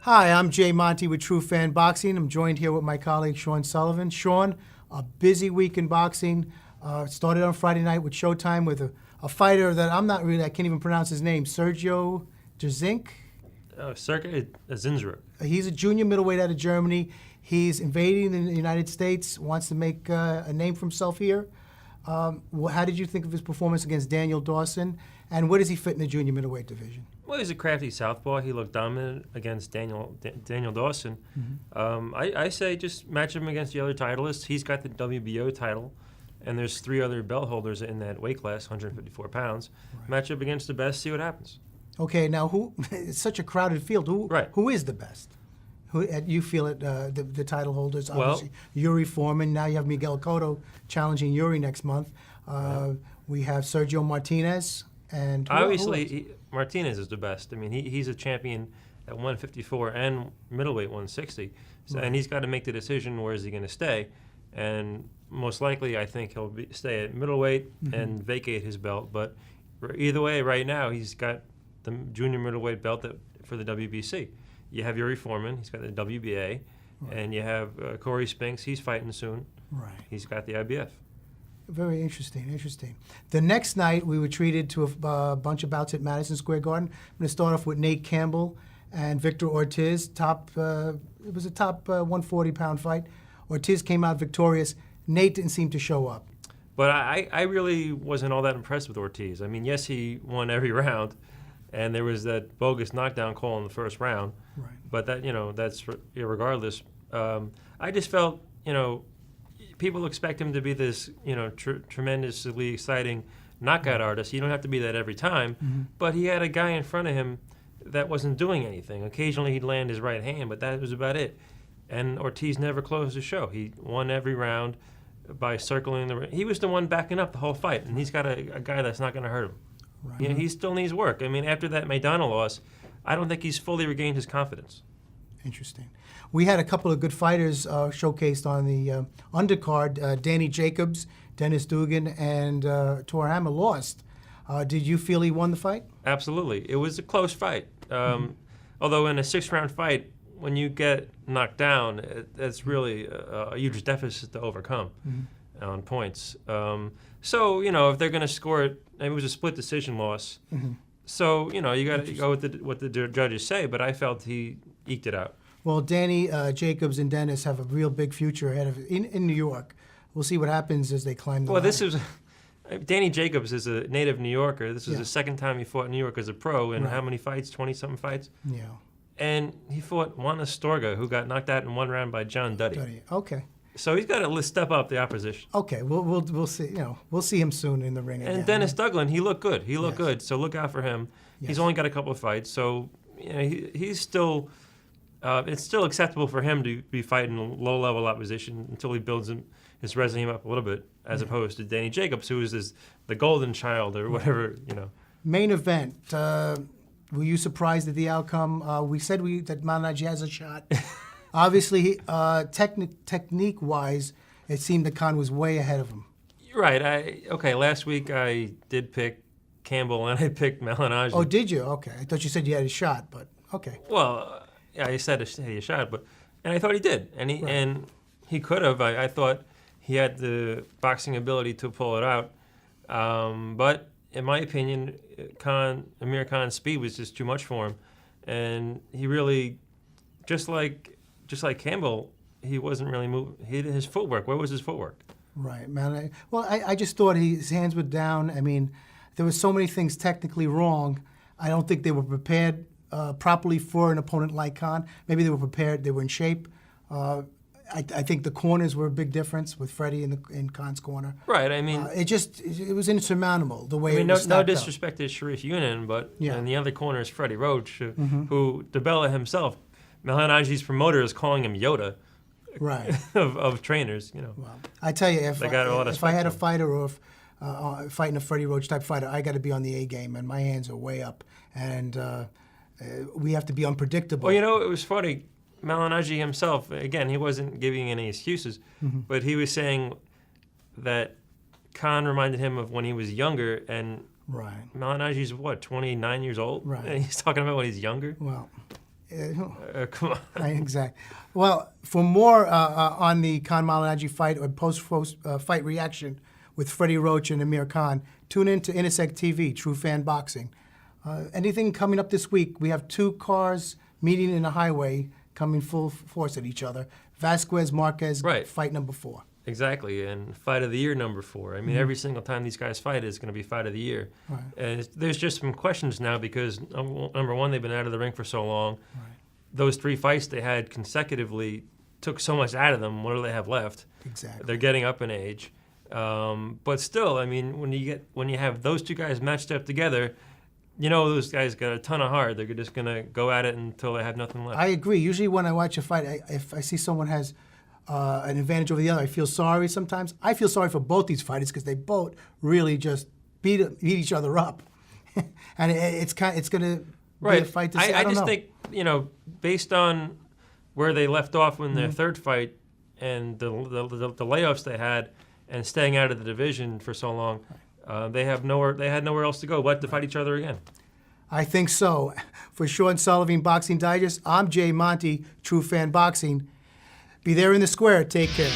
Hi, I'm Jay Monte with True Fan Boxing. I'm joined here with my colleague Sean Sullivan. Sean, a busy week in boxing. Started on Friday night with Showtime with a fighter that I can't even pronounce his name, Sergio Dzinziruk. Dzinziruk. He's a junior middleweight out of Germany. He's invading the United States, wants to make a name for himself here. How did you think of his performance against Daniel Dawson, and where does he fit in the junior middleweight division? Well, he's a crafty southpaw. He looked dominant against Daniel Dawson. Mm-hmm. I say just match him against the other titleists. He's got the WBO title, and there's 3 other belt holders in that weight class, 154 pounds. Right. Match up against the best, see what happens. Okay, now it's such a crowded field. Who is the best? Who you feel it? The title holders, obviously. Well, Yuri Foreman. Now you have Miguel Cotto challenging Yuri next month. We have Sergio Martinez, and obviously Martinez is the best. I mean, he's a champion at 154 and middleweight 160, and he's got to make the decision where is he going to stay. And most likely, I think he'll stay at middleweight and vacate his belt. But either way, right now he's got the junior middleweight belt for the WBC. You have Yuri Foreman, he's got the WBA, and you have Corey Spinks, he's fighting soon. Right. He's got the IBF. Very interesting. The next night, we were treated to a bunch of bouts at Madison Square Garden. I'm going to start off with Nate Campbell and Victor Ortiz. It was a top 140-pound fight. Ortiz came out victorious. Nate didn't seem to show up. But I really wasn't all that impressed with Ortiz. I mean, yes, he won every round, and there was that bogus knockdown call in the first round. Right. But that's irregardless. I just felt, people expect him to be this, tremendously exciting knockout artist. You don't have to be that every time. But he had a guy in front of him that wasn't doing anything. Occasionally he'd land his right hand, but that was about it. And Ortiz never closed the show. He won every round by circling the ring. He was the one backing up the whole fight, and he's got a guy that's not going to hurt him. Right. He still needs work. I mean, after that Maidana loss, I don't think he's fully regained his confidence. Interesting. We had a couple of good fighters showcased on the undercard. Danny Jacobs, Dennis Douglin, and Tor Hammer lost. Did you feel he won the fight? Absolutely. It was a close fight. Although in a 6-round fight, when you get knocked down, that's really a huge deficit to overcome on points. So, if they're going to score it, it was a split decision loss. So, you got to go with what the judges say, but I felt he eked it out. Well, Danny Jacobs and Dennis have a real big future ahead of in New York. We'll see what happens as they climb the ladder. Danny Jacobs is a native New Yorker. This was the second time he fought in New York as a pro, and how many fights? 20-something fights? Yeah. And he fought Juan Astorga, who got knocked out in 1 round by John Duddy. Okay. So he's got to step up the opposition. Okay, we'll see. We'll see him soon in the ring again. And Dennis Douglin, he looked good. He looked good. So look out for him. Yes. He's only got a couple of fights, so he's still. It's still acceptable for him to be fighting low-level opposition until he builds his resume up a little bit, as opposed to Danny Jacobs, who is the golden child or whatever. Main event. Were you surprised at the outcome? We said that Malignaggi has a shot. Obviously, technique-wise, it seemed that Kahn was way ahead of him. Right. Last week I did pick Campbell and I picked Malignaggi. Oh, did you? Okay. I thought you said you had a shot, but okay. Well, I said he had a shot, and I thought he did, and he could have. I thought he had the boxing ability to pull it out, but in my opinion, Amir Khan's speed was just too much for him, and he really, just like Campbell, he wasn't really moving. His footwork. Where was his footwork? Right, man. I just thought his hands were down. I mean, there were so many things technically wrong. I don't think they were prepared properly for an opponent like Kahn. Maybe they were prepared. They were in shape. I think the corners were a big difference with Freddie in Kahn's corner. Right. I mean, it was insurmountable the way. I mean, it was no disrespect to Sharif Yunin, but and the other corner is Freddie Roach, who DeBella himself, Malignaggi's promoter is calling him Yoda. Right. of trainers, Well, I tell you, if I had a fighter or fighting a Freddie Roach type fighter, I got to be on the A game, and my hands are way up, and we have to be unpredictable. Well, it was funny. Malignaggi himself, again, he wasn't giving any excuses, but he was saying that Kahn reminded him of when he was younger, and Malignaggi's 29 years old? Right. And he's talking about when he's younger? Well, Come on. Exactly. Well, for more on the Kahn-Malignaggi fight or post-fight reaction with Freddie Roach and Amir Khan, tune in to inasectv, True Fan Boxing. Anything coming up this week? We have 2 cars meeting in a highway coming full force at each other. Vazquez-Marquez Right. fight number 4. Exactly, and fight of the year number 4. I mean, every single time these guys fight is going to be fight of the year. Right. And there's just some questions now because, number one, they've been out of the ring for so long. Right. Those 3 fights they had consecutively took so much out of them. What do they have left? Exactly. They're getting up in age. But still, I mean, when you have those 2 guys matched up together, you know those guys got a ton of heart. They're just going to go at it until they have nothing left. I agree. Usually when I watch a fight, if I see someone has an advantage over the other, I feel sorry sometimes. I feel sorry for both these fighters because they both really just beat each other up. And it's going to be a fight to see. I don't just know. think, you know, based on where they left off in their 3rd fight and the layoffs they had and staying out of the division for so long, they had nowhere else to go but to fight each other again. I think so. For Sean Sullivan, Boxing Digest, I'm Jay Monte, True Fan Boxing. Be there in the square. Take care.